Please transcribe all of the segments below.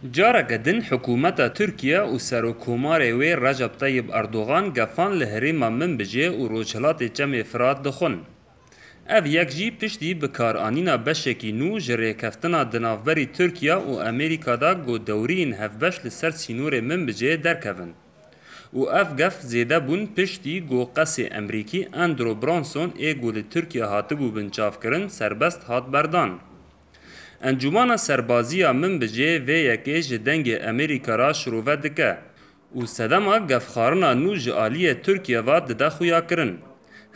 جارك دن حكومة تركيا و سروکومار وی رجب طيب اردوغان گفان لهریما من بجه و روچلات جمع فراد دخون. اف یک جی پشتی بکار آنینا بشکی نو جره کفتنا دنافبری ترکیا و امریکا دا گو دورین هفبش لسر سینور من بجه درکفن. و اف گف زیده بون پشتی گو قس امریکی اندرو برانسون ای گو لترکیا هاتبو بنچاف کرن سربست هات بردان. انجمانا سربازیا من بجه و یکی جدنگ امریکا را شروع دکه و سدما گفخارنا نو جالی ترکیا و ددخویا کرن.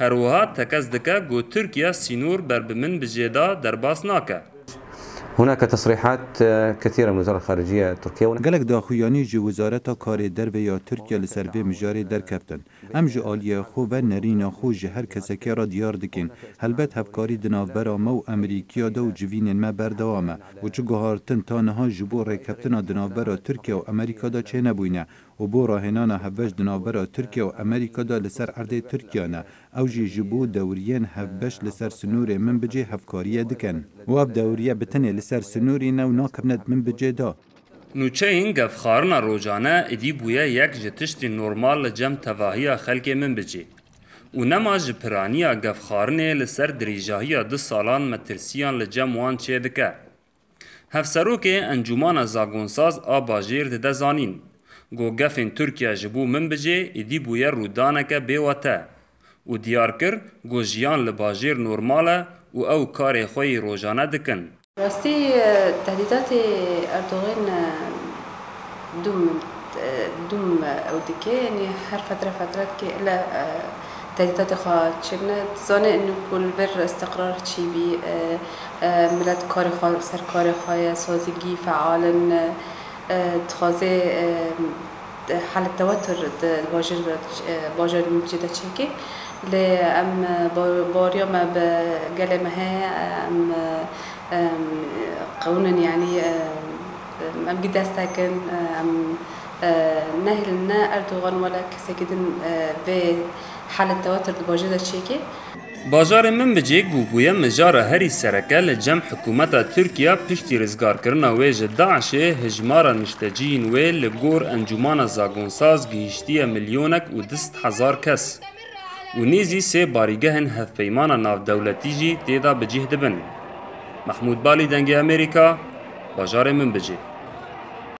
هر وها تکز دکه گو ترکیا سینور بر بمن بجه دا درباس ناکه. هناك تصريحات كثيرة من وزارة الخارجية التركية. قالك داخویانی جو وزارت کار در یا ترکیه لسر به مجاری در کفتن. ام جو آلیه خو و نرین خو هر کسی که را دیار دکن. هلبت هفکاری دنابرا ما و امریکیا دا و جوین ما بردوامه و چو گهارتن تا نها جبو ریکفتن دنابرا ترکیه و امریکا دا چه نبوینه و بو راهنانا هفوش دنابرا ترکیه و امریکا دا لسر عرض ترکیه نه او جی جبو دورین هفبش لسر سنور من بجه هفکاریه دکن و اب دوریه بتنه لسر سنوری نو ناکبند من بجه دا. نوچه این گفخارنا روزانه ادی بویا یک جتشت نورمال جم تواهی خلق من بجه. و نما جپرانیا گفخارنه لسر دریجاهی 2 سالان مترسیان لجم وان چه دکه. هفسروک انجمان زاگونساز آباجیر ده زانین. گو گفین ترکیه جبو من بجه ادی بویا رودانکه بیواته. و دیار کر گو جیان لباجیر نورماله و او کار خوی روزانه دکن. راستی تهدیدات اردوغان دوم او دکه یعنی هر فترات که الا تهدیدات خواه چنه زانه انو کل بر استقرار چی بی ملت کار خواه سر کار خواه سازگی فعالن تخازه حال التوتر باجر مجده چکه لی ام باریا ما بقلة مها ام قونا يعني ام قد استكن ام نهل لنا اردوغان ولا كسكدن في حالة توتر الباجدة تشيكي باجار من بجه گوگویا مجار هری سرکه لجم حکومت ترکیه پشتی رزگار کرنا ویج داعش هجمارا نشتجین وی لگور انجمان زاگونساز گیشتی ملیونک و 10,000 کس و نیزی سه باریگهن هفپیمان ناو دولتی جی تیدا بجه دبن. محمود بالی دنگ امریکا باجار من بجه.